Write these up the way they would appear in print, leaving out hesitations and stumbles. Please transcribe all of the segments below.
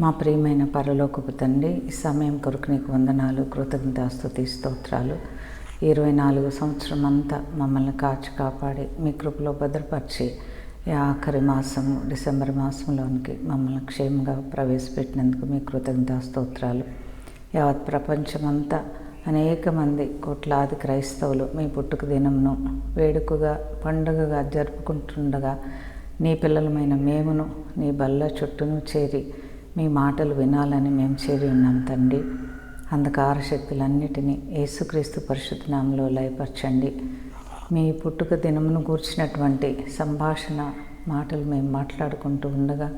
మా ప్రియమైన పరలోకపు తండ్రి, ఈ సమయం కొరకు నీకు వందనాలు, కృతజ్ఞతాస్తుతి స్తోత్రాలు. 24 సంవత్సరం అంతా మమ్మల్ని కాచి కాపాడి మీ కృపలో భద్రపరిచి ఈ ఆఖరి మాసము డిసెంబర్ మాసంలోనికి మమ్మల్ని క్షేమంగా ప్రవేశపెట్టినందుకు మీ కృతజ్ఞతాస్తోత్రాలు. యావత్ ప్రపంచమంతా అనేక మంది కోట్లాది క్రైస్తవులు మీ పుట్టుక దినంను వేడుకగా పండుగగా జరుపుకుంటుండగా నీ పిల్లలమైన మేమును నీ బల్ల చుట్టూను చేరి మీ మాటలు వినాలని మేము చేరి ఉన్నాం తండ్రి. అంధకార శక్తులన్నిటినీ యేసుక్రీస్తు పరిశుద్ధ నామములో లయపరచండి. మీ పుట్టుక దినమును గూర్చినటువంటి సంభాషణ మాటలు మేము మాట్లాడుకుంటూ ఉండగా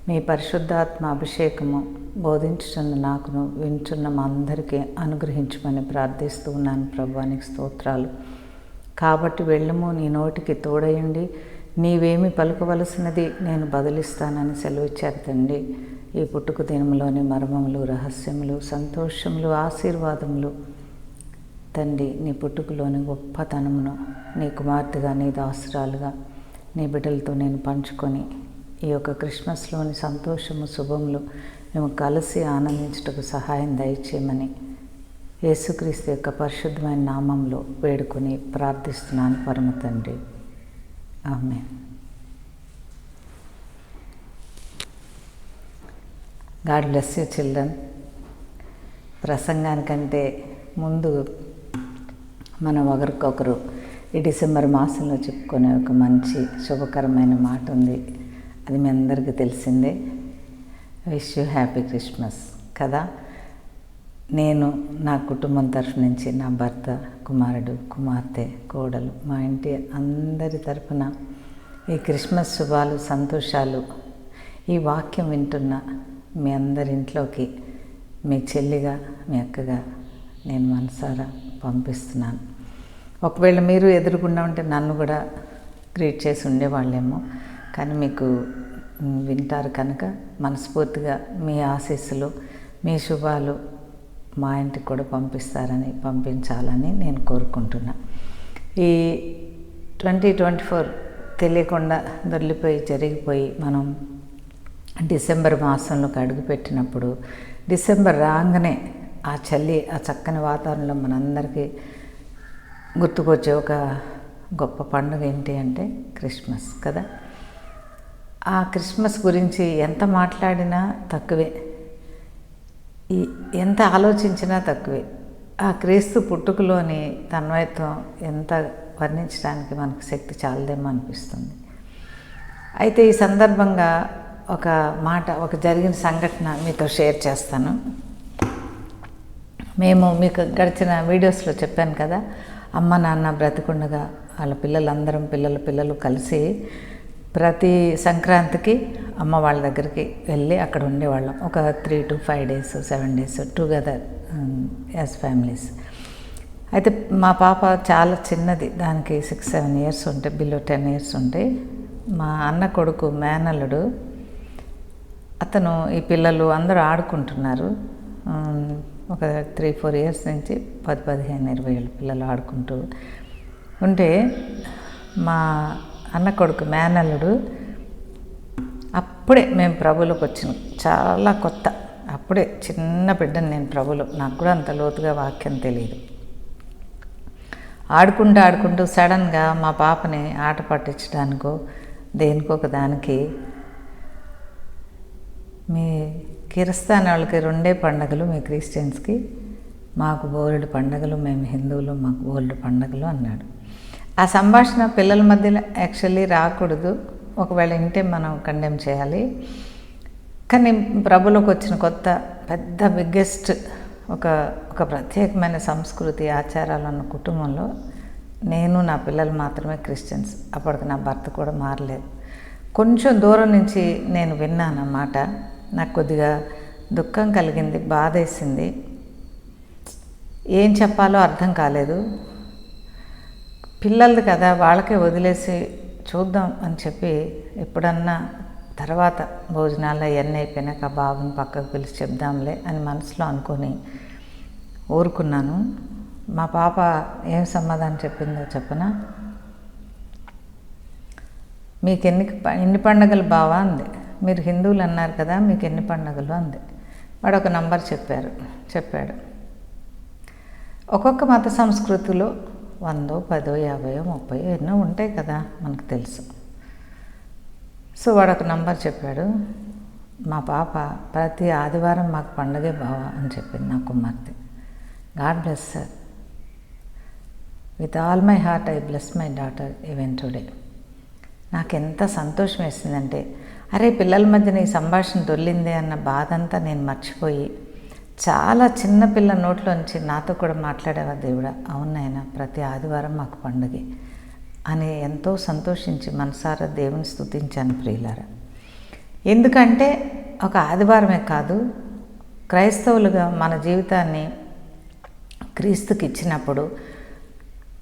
మీ పరిశుద్ధాత్మ అభిషేకము బోధించుచున్న నాకును వింటున్న మా అందరికీ అనుగ్రహించమని ప్రార్థిస్తూ ఉన్నాను. ప్రభువానికి స్తోత్రాలు. కాబట్టి వెళ్ళము, నీ నోటికి తోడయండి, నీవేమి పలుకవలసినది నేను బదులిస్తానని సెలవిచ్చారు తండ్రి. ఈ పుట్టుక దినములోని మర్మములు, రహస్యములు, సంతోషములు, ఆశీర్వాదములు తండ్రి, నీ పుట్టుకలోని గొప్పతనమును నీ కుమార్తెగా, నీ దాసురాలుగా, నీ బిడ్డలతో నేను పంచుకొని ఈ యొక్క క్రిస్మస్లోని సంతోషము, శుభములు మేము కలిసి ఆనందించుటకు సహాయం దయచేయమని యేసుక్రీస్తు యొక్క పరిశుద్ధమైన నామంలో వేడుకొని ప్రార్థిస్తున్నాను పరమ తండ్రి. Amen. God bless you children. ప్రసంగానికంటే ముందు మనం ఒకరికొకరు ఈ డిసెంబర్ మాసంలో చెప్పుకునే ఒక మంచి శుభకరమైన మాట ఉంది. అది మీ అందరికీ తెలిసిందే. విష్ యూ హ్యాపీ క్రిస్మస్ కదా. నేను నా కుటుంబం తరఫు నుంచి నా భర్త, కుమారుడు, కుమార్తె, కోడలు, మా ఇంటి అందరి తరఫున ఈ క్రిస్మస్ శుభాలు, సంతోషాలు ఈ వాక్యం వింటున్న మీ అందరి ఇంట్లోకి మీ చెల్లిగా, మీ అక్కగా నేను మనసారా పంపిస్తున్నాను. ఒకవేళ మీరు ఎదురుగుండా ఉంటే నన్ను కూడా గ్రీట్ చేసి ఉండేవాళ్ళేమో, కానీ మీకు వింటారు కనుక మనస్ఫూర్తిగా మీ ఆశీస్సులు, మీ శుభాలు మా ఇంటికి కూడా పంపించాలని నేను కోరుకుంటున్నా. ఈ 2024 తెలియకుండా దొర్లిపోయి జరిగిపోయి మనం డిసెంబర్ మాసంలోకి అడుగుపెట్టినప్పుడు డిసెంబర్ రాగానే ఆ చలి, ఆ చక్కని వాతావరణంలో మనందరికీ గుర్తుకొచ్చే ఒక గొప్ప పండుగ ఏంటి అంటే క్రిస్మస్ కదా. ఆ క్రిస్మస్ గురించి ఎంత మాట్లాడినా తక్కువే, ఎంత ఆలోచించినా తక్కువే. ఆ క్రీస్తు పుట్టుకలోని తన్మయత్వం ఎంత వర్ణించడానికి మనకు శక్తి చాలదేమో అనిపిస్తుంది. అయితే ఈ సందర్భంగా ఒక మాట, ఒక జరిగిన సంఘటన మీతో షేర్ చేస్తాను. మేము మీకు గడిచిన వీడియోస్లో చెప్పాను కదా, అమ్మ నాన్న బ్రతికుండగా వాళ్ళ పిల్లలందరం పిల్లలు కలిసి ప్రతి సంక్రాంతికి అమ్మ వాళ్ళ దగ్గరికి వెళ్ళి అక్కడ ఉండేవాళ్ళం. ఒక 3 to 5 days 7 days together as families. అయితే మా పాప చాలా చిన్నది, దానికి 6-7 years ఉంటాయి, బిలో 10 years ఉంటాయి. మా అన్న కొడుకు మేనల్లుడు, అతను ఈ పిల్లలు అందరూ ఆడుకుంటున్నారు. ఒక 3-4 years నుంచి 10-15-20 ఏళ్ళ పిల్లలు ఆడుకుంటూ ఉంటే మా అన్న కొడుకు మేనల్లుడు అప్పుడే మేము ప్రభువులోకి వచ్చినాం, చాలా కొత్త, అప్పుడే చిన్న బిడ్డను నేను ప్రభువులో, నాకు కూడా అంత లోతుగా వాక్యం తెలియదు. ఆడుకుంటూ సడన్గా మా పాపని ఆట పట్టించడానికో దేనికో ఒక దానికి, మీ కిరస్తాన్ వాళ్ళకి 2 పండుగలు, మీ క్రిస్టియన్స్కి, మాకు బోలెడు పండుగలు, మేము హిందువులు మాకు బోలెడు పండుగలు అన్నాడు. ఆ సంభాషణ పిల్లల మధ్యలో యాక్చువల్లీ రాకూడదు, ఒకవేళ ఇంటే మనం కండెమ్ చేయాలి. కానీ ప్రభులోకి వచ్చిన కొత్త పెద్ద బిగ్గెస్ట్ ఒక ప్రత్యేకమైన సంస్కృతి, ఆచారాలు ఉన్న కుటుంబంలో నేను, నా పిల్లలు మాత్రమే క్రిస్టియన్స్. అప్పటికి నా భర్త కూడా మారలేదు. కొంచెం దూరం నుంచి నేను విన్నాను అన్నమాట. నాకు కొద్దిగా దుఃఖం కలిగింది, బాధ వేసింది, ఏం చెప్పాలో అర్థం కాలేదు. పిల్లలది కదా, వాళ్ళకే వదిలేసి చూద్దాం అని చెప్పి ఎప్పుడన్నా తర్వాత భోజనాలు అవన్నీ అయిపోయినాక ఆ బాబుని పక్కకు పిలిచి చెప్దాంలే అని మనసులో అనుకొని ఊరుకున్నాను. మా పాప ఏం సమాధానం చెప్పిందో చెప్పనా? మీకు ఎన్ని పండుగలు బావా అంది. మీరు హిందువులు అన్నారు కదా, మీకు ఎన్ని పండుగలు అంది. వాడు ఒక నంబర్ చెప్పాడు. ఒక్కొక్క మత సంస్కృతిలో 100, 10, 50, 30 ఎన్నో ఉంటాయి కదా, మనకు తెలుసు. సో వాడు ఒక నంబర్ చెప్పాడు. మా పాప ప్రతి ఆదివారం మాకు పండగే బావా అని చెప్పింది నా కుమార్తె. God bless sir. With all my heart I bless my daughter even today. నాకు ఎంత సంతోషం వేసిందంటే, అరే పిల్లల మధ్యన ఈ సంభాషణ దొల్లిందే అన్న బాధ అంతా నేను మర్చిపోయి, చాలా చిన్నపిల్ల నోట్లోంచి నాతో కూడా మాట్లాడేవా దేవుడా, అవునాయన ప్రతి ఆదివారం మాకు పండుగే అని ఎంతో సంతోషించి మనసారా దేవుని స్తుతించాను ప్రియులారా. ఎందుకంటే ఒక ఆదివారమే కాదు, క్రైస్తవులుగా మన జీవితాన్ని క్రీస్తుకి ఇచ్చినప్పుడు,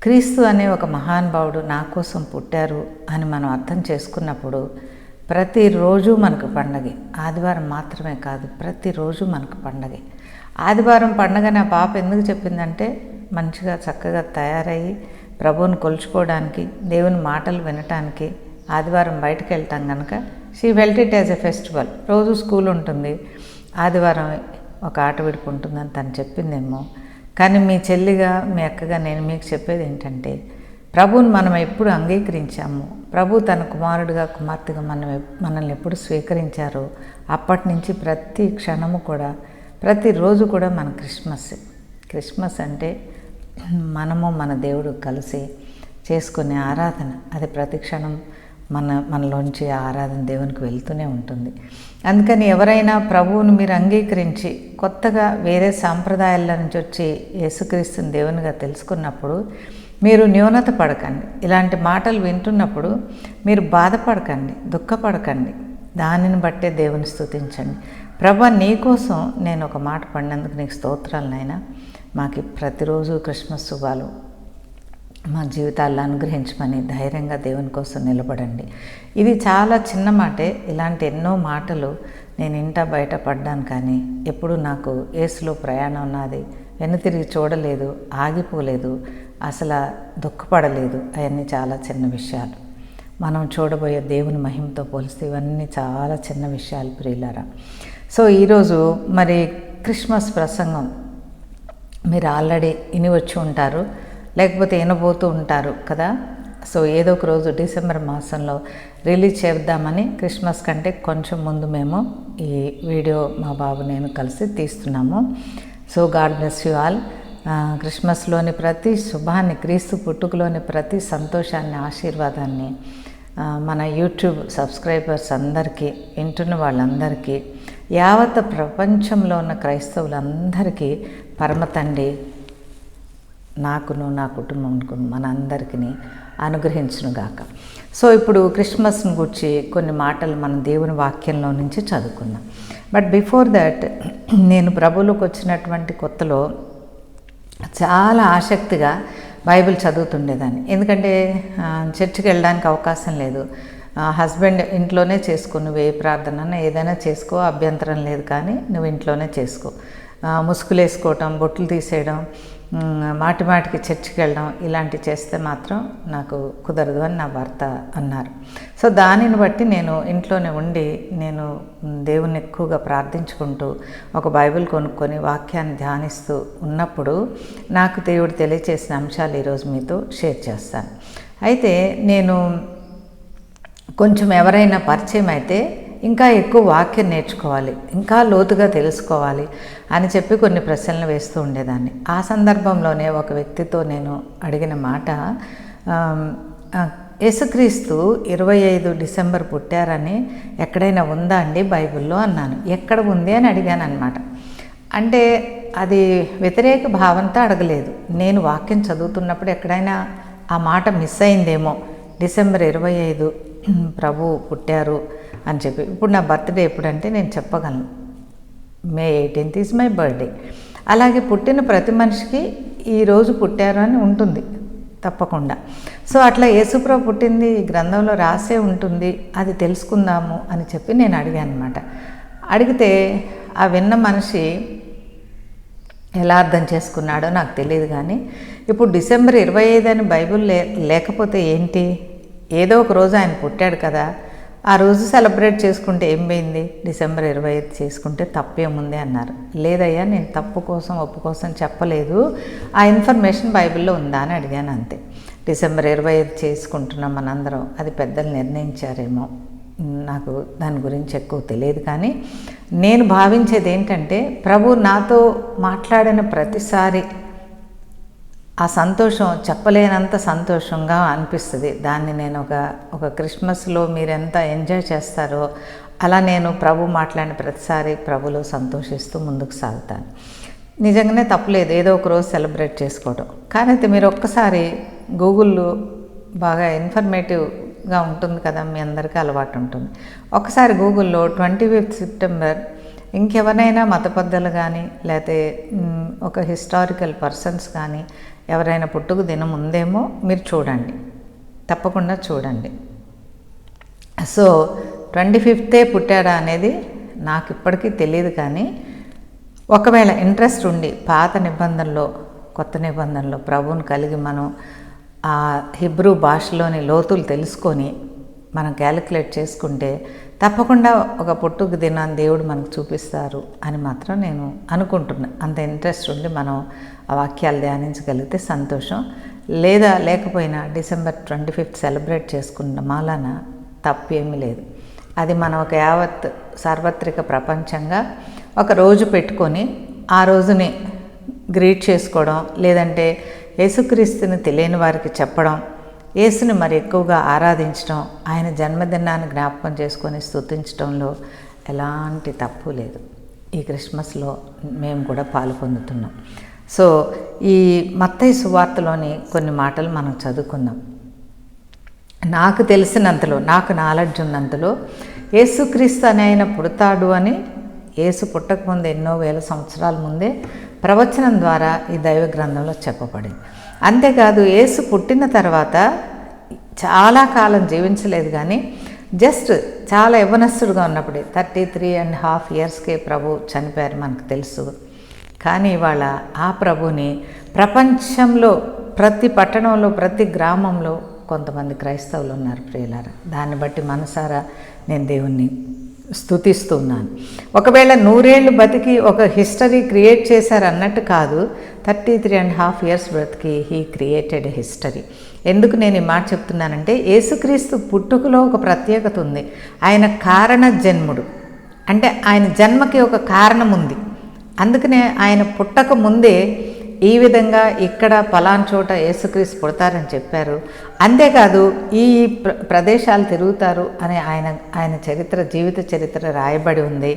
క్రీస్తు అనే ఒక మహానుభావుడు నా కోసం పుట్టారు అని మనం అర్థం చేసుకున్నప్పుడు ప్రతిరోజు మనకు పండగే. ఆదివారం మాత్రమే కాదు, ప్రతిరోజు మనకు పండగే. ఆదివారం పండగ నా పాప ఎందుకు చెప్పిందంటే, మంచిగా చక్కగా తయారయ్యి ప్రభువుని కొలుచుకోవడానికి, దేవుని మాటలు వినటానికి ఆదివారం బయటకు వెళ్తాం కనుక she felt it as a festival. రోజు స్కూల్ ఉంటుంది, ఆదివారం ఒక ఆట విడుపు ఉంటుందని తను చెప్పిందేమో. కానీ మీ చెల్లిగా, మీ అక్కగా నేను మీకు చెప్పేది ఏంటంటే, ప్రభువుని మనం ఎప్పుడు అంగీకరించాము, ప్రభు తన కుమారుడిగా, కుమార్తెగా మనల్ని ఎప్పుడు స్వీకరించారో అప్పటి నుంచి ప్రతి క్షణము కూడా, ప్రతిరోజు కూడా మన క్రిస్మస్ అంటే మనము మన దేవుడు కలిసి చేసుకునే ఆరాధన. అది ప్రతి క్షణం మనలోంచి ఆ ఆరాధన దేవునికి వెళ్తూనే ఉంటుంది. అందుకని ఎవరైనా ప్రభువును మీరు అంగీకరించి కొత్తగా వేరే సాంప్రదాయాల నుంచి వచ్చి యేసుక్రీస్తుని దేవునిగా తెలుసుకున్నప్పుడు మీరు న్యూనత పడకండి. ఇలాంటి మాటలు వింటున్నప్పుడు మీరు బాధపడకండి, దుఃఖపడకండి. దానిని బట్టే దేవుని స్తుతించండి. ప్రభా, నీకోసం నేను ఒక మాట పడినందుకు నీకు స్తోత్రాలు నాయనా. మాకు ప్రతిరోజు క్రిస్మస్ శుభాలు మా జీవితాల్లో అనుగ్రహించమని ధైర్యంగా దేవుని కోసం నిలబడండి. ఇది చాలా చిన్న మాటే. ఇలాంటి ఎన్నో మాటలు నేను ఇంటా బయట పడ్డాను, కానీ ఎప్పుడు నాకు యేసులో ప్రయాణం ఉన్నది, వెనుతిరిగి చూడలేదు, ఆగిపోలేదు, అసలు దుఃఖపడలేదు. అవన్నీ చాలా చిన్న విషయాలు. మనం చూడబోయే దేవుని మహిమతో పోలిస్తే ఇవన్నీ చాలా చిన్న విషయాలు ప్రియులారా. సో ఈరోజు మరి క్రిస్మస్ ప్రసంగం మీరు ఆల్రెడీ విని వచ్చి ఉంటారు, లేకపోతే వినబోతూ ఉంటారు కదా. సో ఏదో ఒక రోజు డిసెంబర్ మాసంలో రిలీజ్ చేద్దామని క్రిస్మస్ కంటే కొంచెం ముందు మేము ఈ వీడియో మా బాబు నేను కలిసి తీస్తున్నాము. So God bless you all. క్రిస్మస్లోని ప్రతి శుభాన్ని, క్రీస్తు పుట్టుకలోని ప్రతి సంతోషాన్ని, ఆశీర్వాదాన్ని మన యూట్యూబ్ సబ్స్క్రైబర్స్ అందరికీ, వింటున్న వాళ్ళందరికీ, యావత్ ప్రపంచంలో ఉన్న క్రైస్తవులందరికీ పరమ తండ్రి నాకును నా కుటుంబంకు మనందరికీ అనుగ్రహించునుగాక. సో ఇప్పుడు క్రిస్మస్ని గురించి కొన్ని మాటలు మనం దేవుని వాక్యంలో నుంచి చదువుకుందాం. బట్ బిఫోర్ దట్, నేను ప్రభువులోకి వచ్చినటువంటి కొత్తలో చాలా ఆసక్తిగా బైబిల్ చదువుతుండేదాన్ని. ఎందుకంటే చర్చికి వెళ్ళడానికి అవకాశం లేదు. హస్బెండ్ ఇంట్లోనే చేసుకో, నువ్వు ఏ ప్రార్థన ఏదైనా చేసుకో, అభ్యంతరం లేదు, కానీ నువ్వు ఇంట్లోనే చేసుకో. ముసుగులు వేసుకోవటం, బొట్లు తీసేయడం, మాటికి చర్చికి వెళ్ళడం ఇలాంటివి చేస్తే మాత్రం నాకు కుదరదు అని నా భర్త అన్నారు. సో దానిని బట్టి నేను ఇంట్లోనే ఉండి నేను దేవుణ్ణి ఎక్కువగా ప్రార్థించుకుంటూ ఒక బైబిల్ కొనుక్కొని వాక్యాన్ని ధ్యానిస్తూ ఉన్నప్పుడు నాకు దేవుడు తెలియచేసిన అంశాలు ఈరోజు మీతో షేర్ చేస్తాను. అయితే నేను కొంచెం ఎవరైనా పరిచయం అయితే ఇంకా ఎక్కువ వాక్యం నేర్చుకోవాలి, ఇంకా లోతుగా తెలుసుకోవాలి అని చెప్పి కొన్ని ప్రశ్నలు వేస్తూ ఉండేదాన్ని. ఆ సందర్భంలోనే ఒక వ్యక్తితో నేను అడిగిన మాట, యేసుక్రీస్తు 25 డిసెంబర్ పుట్టారని ఎక్కడైనా ఉందా అండి బైబిల్లో అన్నాను. ఎక్కడ ఉంది అని అడిగాను అనమాట. అంటే అది వ్యతిరేక భావంతో అడగలేదు. నేను వాక్యం చదువుతున్నప్పుడు ఎక్కడైనా ఆ మాట మిస్ అయిందేమో, డిసెంబర్ 25 ప్రభు పుట్టారు అని చెప్పి. ఇప్పుడు నా బర్త్డే ఎప్పుడంటే నేను చెప్పగలను, May 18th is my birthday. అలాగే పుట్టిన ప్రతి మనిషికి ఈరోజు పుట్టారు అని ఉంటుంది తప్పకుండా. సో అట్లా యేసుప్రభు పుట్టింది ఈ గ్రంథంలో రాసే ఉంటుంది, అది తెలుసుకుందాము అని చెప్పి నేను అడిగాను అనమాట. అడిగితే ఆ విన్న మనిషి ఎలా అర్థం చేసుకున్నాడో నాకు తెలియదు, కానీ ఇప్పుడు డిసెంబర్ 25 అని బైబిల్ లేకపోతే ఏంటి, ఏదో ఒక రోజు ఆయన పుట్టాడు కదా, ఆ రోజు సెలబ్రేట్ చేసుకుంటే ఏం పోయింది, డిసెంబర్ 25 చేసుకుంటే తప్పేముంది అన్నారు. లేదయ్యా, నేను తప్పు కోసం ఒప్పు కోసం చెప్పలేదు, ఆ ఇన్ఫర్మేషన్ బైబిల్లో ఉందా అని అడిగాను, అంతే. డిసెంబర్ 25 చేసుకుంటున్నాం మనందరం, అది పెద్దలు నిర్ణయించారేమో, నాకు దాని గురించి ఎక్కువ తెలియదు. కానీ నేను భావించేది ఏంటంటే, ప్రభు నాతో మాట్లాడిన ప్రతిసారి ఆ సంతోషం చెప్పలేనంత సంతోషంగా అనిపిస్తుంది. దాన్ని నేను ఒక క్రిస్మస్లో మీరు ఎంత ఎంజాయ్ చేస్తారో అలా నేను ప్రభు మాట్లాడిన ప్రతిసారి ప్రభులో సంతోషిస్తూ ముందుకు సాగుతాను. నిజంగానే తప్పలేదు ఏదో ఒక రోజు సెలబ్రేట్ చేసుకోవడం. కానీ అయితే మీరు ఒక్కసారి గూగుల్లో బాగా ఇన్ఫర్మేటివ్గా ఉంటుంది కదా, మీ అందరికీ అలవాటు ఉంటుంది. ఒకసారి గూగుల్లో 25 సెప్టెంబర్ ఇంకెవరైనా మత పెద్దలు కానీ లేకపోతే ఒక హిస్టారికల్ పర్సన్స్ కానీ ఎవరైనా పుట్టుక దినం ఉందేమో మీరు చూడండి, తప్పకుండా చూడండి. సో 25థే పుట్టాడా అనేది నాకు ఇప్పటికీ తెలియదు. కానీ ఒకవేళ ఇంట్రెస్ట్ ఉండి పాత నిబంధనలో కొత్త నిబంధనలో ప్రభువుని కలిగి మనం ఆ హిబ్రూ భాషలోని లోతులు తెలుసుకొని మనం క్యాలిక్యులేట్ చేసుకుంటే తప్పకుండా ఒక పుట్టుక దినాన్ని దేవుడు మనకు చూపిస్తారు అని మాత్రం నేను అనుకుంటున్నా. అంత ఇంట్రెస్ట్ ఉండి మనం ఆ వాక్యాలు ధ్యానించగలిగితే సంతోషం. లేకపోయినా డిసెంబర్ 25 సెలబ్రేట్ చేసుకున్న మాలాన తప్పేమీ లేదు. అది మనం ఒక యావత్ సార్వత్రిక ప్రపంచంగా ఒక రోజు పెట్టుకొని ఆ రోజుని గ్రీట్ చేసుకోవడం, లేదంటే యేసుక్రీస్తుని తెలియని వారికి చెప్పడం, యేసుని మరి ఎక్కువగా ఆరాధించడం, ఆయన జన్మదినాన్ని జ్ఞాపకం చేసుకొని స్తుతించడంలో ఎలాంటి తప్పు లేదు. ఈ క్రిస్మస్లో మేము కూడా పాలు పొందుతున్నాం. సో ఈ మత్తయి సువార్తలోని కొన్ని మాటలు మనం చదువుకుందాం. నాకు తెలిసినంతలో, నాకు నాలెడ్జ్ ఉన్నంతలో యేసుక్రీస్తు అని ఆయన పుడతాడు అని యేసు పుట్టకముందు ఎన్నో వేల సంవత్సరాల ముందే ప్రవచనం ద్వారా ఈ దైవ గ్రంథంలో చెప్పబడింది. అంతేకాదు యేసు పుట్టిన తర్వాత చాలా కాలం జీవించలేదు, కానీ జస్ట్ చాలా యవ్వనస్తుడుగా ఉన్నప్పుడే 33.5 ఇయర్స్కే ప్రభు చనిపోయారు మనకు తెలుసు. కానీ ఇవాళ ఆ ప్రభుని ప్రపంచంలో ప్రతి పట్టణంలో ప్రతి గ్రామంలో కొంతమంది క్రైస్తవులు ఉన్నారు ప్రియులారా. దాన్ని బట్టి మనసారా నేను దేవుణ్ణి స్తుతిస్తున్నాను. ఒకవేళ 100 ఏళ్ళు బతికి ఒక హిస్టరీ క్రియేట్ చేశారు అన్నట్టు కాదు, 33.5 ఇయర్స్ బ్రతికి హీ క్రియేటెడ్ హిస్టరీ. ఎందుకు నేను ఈ మాట చెప్తున్నానంటే, యేసుక్రీస్తు పుట్టుకలో ఒక ప్రత్యేకత ఉంది. ఆయన కారణ జన్ముడు, అంటే ఆయన జన్మకి ఒక కారణం ఉంది. అందుకనే ఆయన పుట్టక ముందే ఈ విధంగా ఇక్కడ పలానా చోట యేసుక్రీస్తు పుడతారని చెప్పారు. అంతేకాదు ఈ ప్రదేశాలు తిరుగుతారు అని ఆయన జీవిత చరిత్ర రాయబడి ఉంది.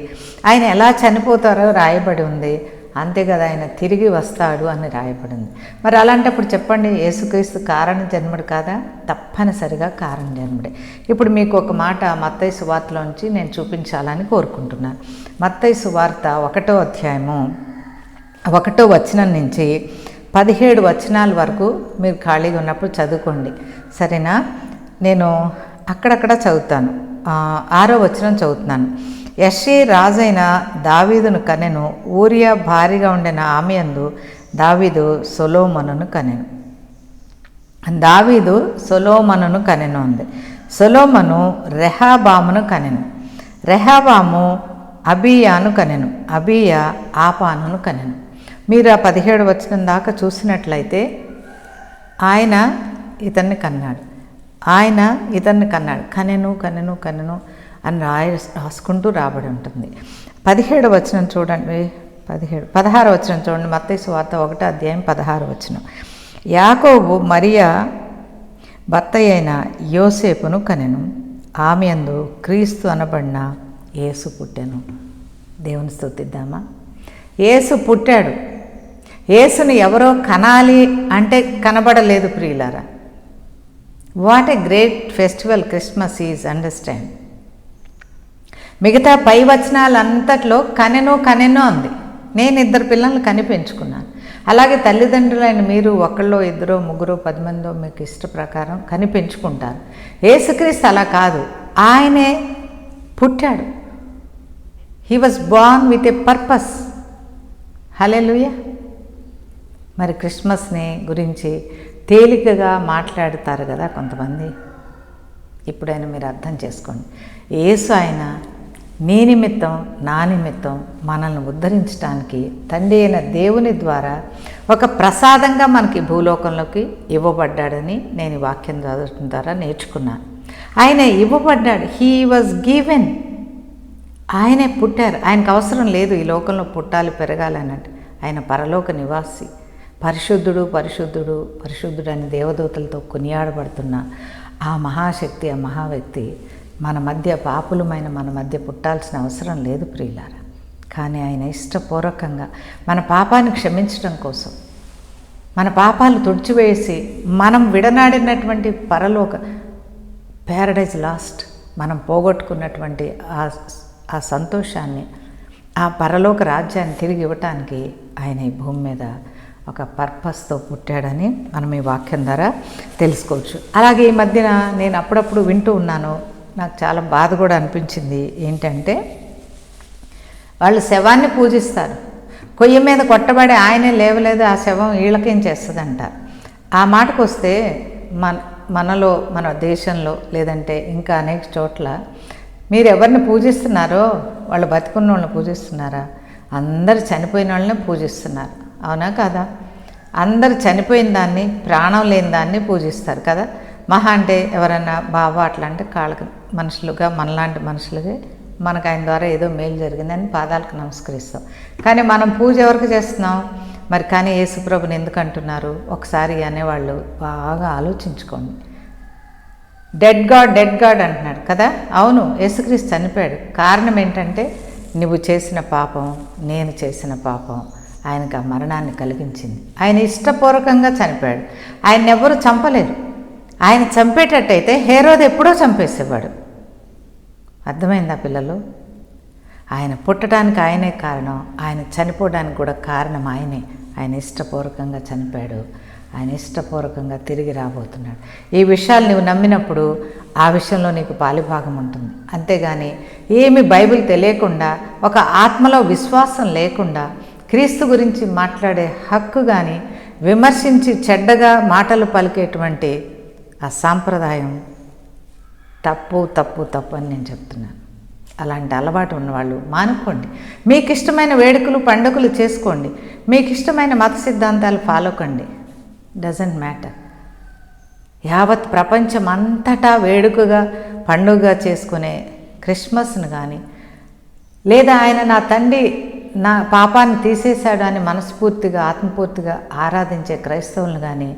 ఆయన ఎలా చనిపోతారో రాయబడి ఉంది. అంతేకాదు ఆయన తిరిగి వస్తాడు అని రాయబడింది. మరి అలాంటప్పుడు చెప్పండి, యేసుక్రీస్తు కారణ జన్ముడు కాదా? తప్పనిసరిగా కారణ జన్ముడే. ఇప్పుడు మీకు ఒక మాట మత్తయి సువార్తలోంచి నేను చూపించాలని కోరుకుంటున్నాను. మత్తయి సువార్త 1వ అధ్యాయము 1వ వచనం నుంచి 17 వచనాల వరకు మీరు ఖాళీగా ఉన్నప్పుడు చదువుకోండి, సరేనా? నేను అక్కడక్కడ చదువుతాను. 6వ వచనం చదువుతున్నాను. యెష్షయి రాజైన దావీదును కనెను, ఊరియా భారీగా ఉండిన ఆమె యందు దావీదు సొలొమోనును కనెను. దావీదు సొలొమోనును కనెను ఉంది. సొలొమోను రెహబామును కనెను. రెహబాము అబీయాను కనెను. అబీయా ఆపానును కనెను. మీరు ఆ 17 వచనం దాకా చూసినట్లయితే ఆయన ఇతన్ని కన్నాడు, ఆయన ఇతన్ని కన్నాడు. కనెను కనెను కనెను అని రాసుకుంటూ రాబడి ఉంటుంది. 17వ వచనం చూడండి, 16వ వచనం చూడండి. మత్తయి సువార్త 1వ అధ్యాయం 16వ వచనం. యాకోబు మరియా భర్త అయిన యోసేపును కనెను, ఆమె యందు క్రీస్తు అనబడిన యేసు పుట్టెను. దేవుని స్తుతిద్దామా? యేసు పుట్టాడు. యేసుని ఎవరో కనాలి అంటే కనబడలేదు ప్రియులారా. What a great festival Christmas is, understand. మిగతా పై వచనాలంతట్లో కనెను కనెను అంది. నేను 2 పిల్లల్ని కని పెంచుకున్నాను. అలాగే తల్లిదండ్రులైన మీరు ఒకళ్ళో 2 3 10 మందో మీకు ఇష్ట ప్రకారం కని పెంచుకుంటారు. యేసుక్రీస్తు అలా కాదు, ఆయనే పుట్టాడు. He was born with a purpose. Hallelujah. మరి క్రిస్మస్ని గురించి తేలికగా మాట్లాడతారు కదా కొంతమంది. ఇప్పుడైనా మీరు అర్థం చేసుకోండి. యేసు ఆయన నీ నిమిత్తం నా నిమిత్తం మనల్ని ఉద్ధరించడానికి తండ్రి అయిన దేవుని ద్వారా ఒక ప్రసాదంగా మనకి భూలోకంలోకి ఇవ్వబడ్డాడని నేను ఈ వాక్యం చదవడం ద్వారా నేర్చుకున్నాను. ఆయన ఇవ్వబడ్డాడు, హీ వాజ్ గివెన్. ఆయనే పుట్టారు, ఆయనకు అవసరం లేదు ఈ లోకంలో పుట్టాలి పెరగాలన్నట్టు. ఆయన పరలోక నివాసి, పరిశుద్ధుడు పరిశుద్ధుడు పరిశుద్ధుడు అని దేవదూతలతో కొనియాడబడుతున్న ఆ మహాశక్తి, ఆ మహావ్యక్తి మన మధ్య, పాపులమైన మన మధ్య పుట్టాల్సిన అవసరం లేదు ప్రియులారా. కానీ ఆయన ఇష్టపూర్వకంగా మన పాపాన్ని క్షమించడం కోసం, మన పాపాలు తుడిచివేసి మనం విడనాడినటువంటి పరలోక ప్యారడైజ్ లాస్ట్, మనం పోగొట్టుకున్నటువంటి ఆ సంతోషాన్ని, ఆ పరలోక రాజ్యాన్ని తిరిగి ఇవ్వటానికి ఆయన ఈ భూమి మీద ఒక పర్పస్తో పుట్టాడని మనం ఈ వాక్యం ద్వారా తెలుసుకోవచ్చు. అలాగే ఈ మధ్యన నేను అప్పుడప్పుడు వింటూ ఉన్నాను, నాకు చాలా బాధ కూడా అనిపించింది. ఏంటంటే వాళ్ళు శవాన్ని పూజిస్తారు, కొయ్య మీద కొట్టబడి ఆయనే లేవలేదు, ఆ శవం వీళ్ళకేం చేస్తుందంటారు. ఆ మాటకు వస్తే మనలో, మన దేశంలో లేదంటే ఇంకా అనేక చోట్ల మీరు ఎవరిని పూజిస్తున్నారో వాళ్ళు బతికున్న వాళ్ళని పూజిస్తున్నారా? అందరు చనిపోయిన వాళ్ళని పూజిస్తున్నారు, అవునా కాదా? అందరు చనిపోయిన దాన్ని, ప్రాణం లేని దాన్ని పూజిస్తారు కదా. మహా అంటే ఎవరైనా బాబా అట్లా అంటే కాళ్ళకి మనుషులుగా, మనలాంటి మనుషులుగా మనకు ఆయన ద్వారా ఏదో మేలు జరిగిందని పాదాలకు నమస్కరిస్తాం. కానీ మనం పూజ ఎవరికి చేస్తున్నాం మరి? కానీ యేసుప్రభుని ఎందుకు అంటున్నారు ఒకసారి అనేవాళ్ళు బాగా ఆలోచించుకోండి. డెడ్ గాడ్ అంటున్నాడు కదా. అవును, యేసుక్రీస్తు చనిపోయాడు. కారణం ఏంటంటే నువ్వు చేసిన పాపం, నేను చేసిన పాపం ఆయనకు ఆ మరణాన్ని కలిగించింది. ఆయన ఇష్టపూర్వకంగా చనిపోయాడు. ఆయన ఎవరు చంపలేరు. ఆయన చంపేటట్టయితే హేరోదు ఎప్పుడో చంపేసేవాడు. అర్థమైందా పిల్లలు? ఆయన పుట్టడానికి ఆయనే కారణం, ఆయన చనిపోవడానికి కూడా కారణం ఆయనే. ఆయన ఇష్టపూర్వకంగా చనిపోయాడు, ఆయన ఇష్టపూర్వకంగా తిరిగి రాబోతున్నాడు. ఈ విషయాలు నువ్వు నమ్మినప్పుడు ఆ విషయంలో నీకు పాలిభాగం ఉంటుంది. అంతేగాని ఏమి బైబిల్ తెలియకుండా, ఒక ఆత్మలో విశ్వాసం లేకుండా క్రీస్తు గురించి మాట్లాడే హక్కు కానీ, విమర్శించి చెడ్డగా మాటలు పలికేటువంటి ఆ సాంప్రదాయం తప్పు తప్పు తప్పు అని నేను చెప్తున్నాను. అలాంటి అలవాటు ఉన్నవాళ్ళు మానుకోండి. మీకు ఇష్టమైన వేడుకలు, పండుగలు చేసుకోండి. మీకు ఇష్టమైన మత సిద్ధాంతాలు ఫాలో కండి. Doesn't matter. యావత్ ప్రపంచం అంతటా వేడుకగా, పండుగగా చేసుకునే క్రిస్మస్ను కానీ, లేదా ఆయన నా తండ్రి నా పాపాన్ని తీసేశాడు అని మనస్ఫూర్తిగా, ఆత్మపూర్తిగా ఆరాధించే క్రైస్తవులను కానీ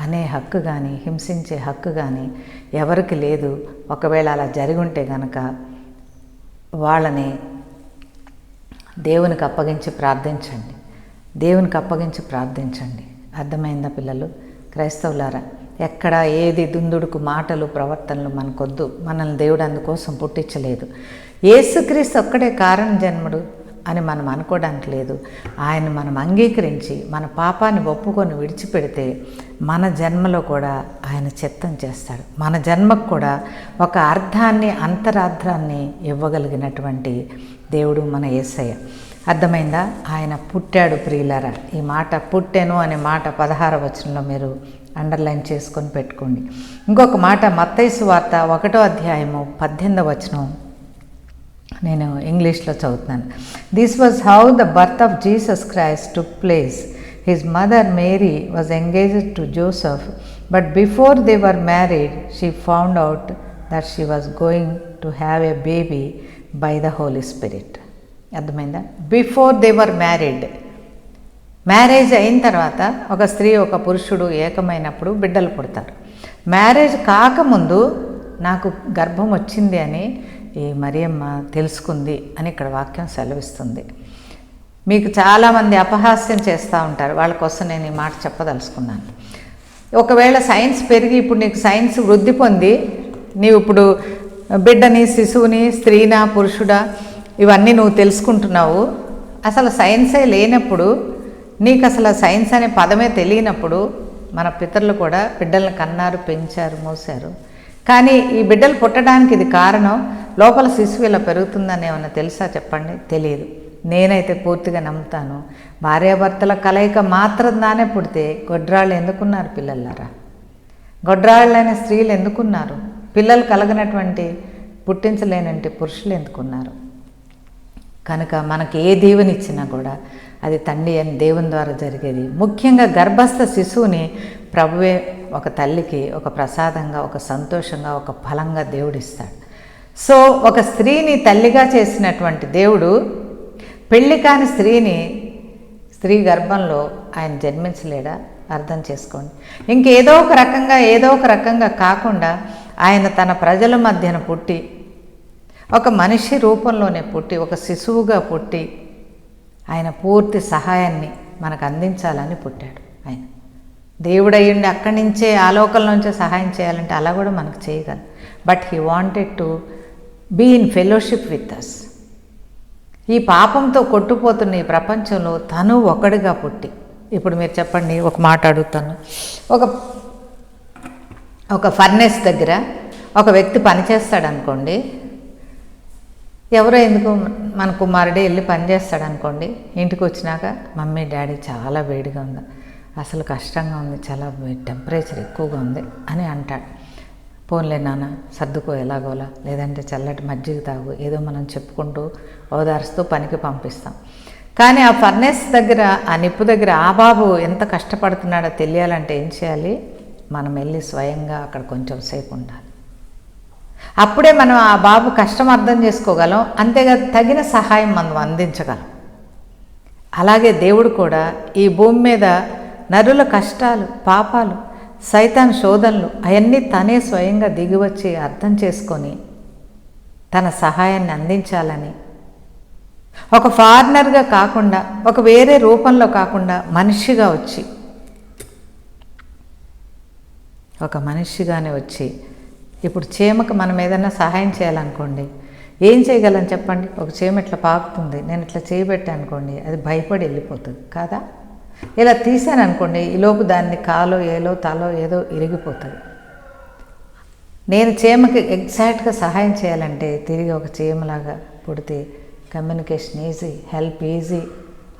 అనే హక్కు కానీ, హింసించే హక్కు కానీ ఎవరికి లేదు. ఒకవేళ అలా జరిగి ఉంటే కనుక వాళ్ళని దేవునికి అప్పగించి ప్రార్థించండి. దేవునికి అప్పగించి ప్రార్థించండి. అర్థమైందా పిల్లలు? క్రైస్తవులారా, ఎక్కడ ఏది దుందుడుకు మాటలు, ప్రవర్తనలు మనకొద్దు. మనల్ని దేవుడు అందుకోసం పుట్టించలేదు. యేసుక్రీస్తు ఒక్కడే కారణ జన్ముడు అని మనం అనుకోవడానికి లేదు. ఆయన మనం అంగీకరించి మన పాపాన్ని ఒప్పుకొని విడిచిపెడితే మన జన్మలో కూడా ఆయన చిత్తం చేస్తాడు. మన జన్మకు కూడా ఒక అర్థాన్ని, అంతరార్థాన్ని ఇవ్వగలిగినటువంటి దేవుడు మన యేసయ్య. అర్థమైందా? ఆయన పుట్టాడు ప్రియులారా. ఈ మాట పుట్టెను అనే మాట 16వ వచనంలో మీరు అండర్లైన్ చేసుకొని పెట్టుకోండి. ఇంకొక మాట మత్తయి సువార్త 1వ అధ్యాయము 18వ వచనం నేను ఇంగ్లీష్లో చదువుతున్నాను. This was how the birth of Jesus Christ took place. His mother Mary was engaged to Joseph, but before they were married she found out that she was going to have a baby by the Holy Spirit. అర్థమైందా? Before they were married. Marriage అయిన తర్వాత ఒక స్త్రీ, ఒక పురుషుడు ఏకమైనప్పుడు బిడ్డలు పుడతారు. Marriage కాకముందు నాకు గర్భం వచ్చింది అని ఈ మరియమ్మ తెలుసుకుంది అని ఇక్కడ వాక్యం సెలవిస్తుంది. మీకు చాలామంది అపహాస్యం చేస్తూ ఉంటారు, వాళ్ళ కోసం నేను ఈ మాట చెప్పదలుచుకున్నాను. ఒకవేళ సైన్స్ పెరిగి ఇప్పుడు నీకు సైన్స్ వృద్ధి పొంది నీవు ఇప్పుడు బిడ్డని, శిశువుని, స్త్రీనా, పురుషుడా ఇవన్నీ నువ్వు తెలుసుకుంటున్నావు. అసలు సైన్సే లేనప్పుడు, నీకు అసలు సైన్స్ అనే పదమే తెలియనప్పుడు మన పితరులు కూడా బిడ్డలను కన్నారు, పెంచారు, మోసారు. కానీ ఈ బిడ్డలు పుట్టడానికి ఇది కారణం. లోపల శిశువు ఇలా పెరుగుతుందని ఏమన్నా తెలుసా చెప్పండి? తెలియదు. నేనైతే పూర్తిగా నమ్ముతాను. భార్యాభర్తల కలయిక మాత్రం దానే పుడితే గొడ్రాళ్ళు ఎందుకున్నారు పిల్లలారా? గొడ్రాళ్ళైన స్త్రీలు ఎందుకున్నారు? పిల్లలు కలగనటువంటి పుట్టించలేనంటే పురుషులు ఎందుకున్నారు? కనుక మనకి ఏ దీవెనిచ్చినా కూడా అది తండ్రి అని దేవుని ద్వారా జరిగేది. ముఖ్యంగా గర్భస్థ శిశువుని ప్రభువే ఒక తల్లికి ఒక ప్రసాదంగా, ఒక సంతోషంగా, ఒక ఫలంగా దేవుడిస్తాడు. సో ఒక స్త్రీని తల్లిగా చేసినటువంటి దేవుడు పెళ్లి కాని స్త్రీ గర్భంలో ఆయన జన్మించలేడా? అర్థం చేసుకోండి. ఇంకేదో ఒక రకంగా కాకుండా ఆయన తన ప్రజల మధ్యన పుట్టి, ఒక మనిషి రూపంలోనే పుట్టి, ఒక శిశువుగా పుట్టి ఆయన పూర్తి సహాయాన్ని మనకు అందించాలని పుట్టాడు. ఆయన దేవుడయ్యుండి అక్కడి నుంచే ఆలోకంలోంచే సహాయం చేయాలంటే అలా కూడా మనకు చేయగలరు. But he wanted to be in fellowship with us. ఈ పాపంతో కొట్టుపోతున్న ఈ ప్రపంచంలో తను ఒకడిగా పుట్టి, ఇప్పుడు మీరు చెప్పండి, ఒక మాట అడుగుతాను. ఒక ఫర్నెస్ దగ్గర ఒక వ్యక్తి పనిచేస్తాడు అనుకోండి, ఎవరో ఎందుకు మన కుమారుడే వెళ్ళి పనిచేస్తాడు అనుకోండి, ఇంటికి వచ్చినాక మమ్మీ డాడీ చాలా వేడిగా ఉంది, అసలు కష్టంగా ఉంది, చాలా టెంపరేచర్ ఎక్కువగా ఉంది అని అంటాడు. పోన్లే నాన్న సర్దుకో ఎలాగోలా, లేదంటే చల్లటి మజ్జిగ తాగు, ఏదో మనం చెప్పుకుంటూ ఓదారుస్తూ పనికి పంపిస్తాం. కానీ ఆ ఫర్నెస్ దగ్గర, ఆ నిప్పు దగ్గర ఆ బాబు ఎంత కష్టపడుతున్నాడో తెలియాలంటే ఏం చేయాలి? మనం వెళ్ళి స్వయంగా అక్కడ కొంచెం సేపు ఉండాలి. అప్పుడే మనం ఆ బాబు కష్టం అర్థం చేసుకోగలం, అంతేగా తగిన సహాయం మనం అందించగలం. అలాగే దేవుడు కూడా ఈ భూమి మీద నరుల కష్టాలు, పాపాలు, సైతాన్ శోధనలు అవన్నీ తనే స్వయంగా దిగివచ్చి అర్థం చేసుకొని తన సహాయాన్ని అందించాలని, ఒక ఫారినర్గా కాకుండా, ఒక వేరే రూపంలో కాకుండా మనిషిగా వచ్చి, ఒక మనిషిగానే వచ్చి, ఇప్పుడు చీమకు మనం ఏదైనా సహాయం చేయాలనుకోండి, ఏం చేయగలం చెప్పండి? ఒక చీమ ఇట్లా పాకుతుంది, నేను ఇట్లా చేయబెట్టాను అనుకోండి, అది భయపడి వెళ్ళిపోతుంది కాదా? ఇలా తీసాను అనుకోండి, ఈలోపు దాన్ని కాలో ఏలో తలో ఏదో ఇరిగిపోతుంది. నేను చీమకి ఎగ్జాక్ట్గా సహాయం చేయాలంటే తిరిగి ఒక చీమలాగా పుడితే కమ్యూనికేషన్ ఈజీ, హెల్ప్ ఈజీ,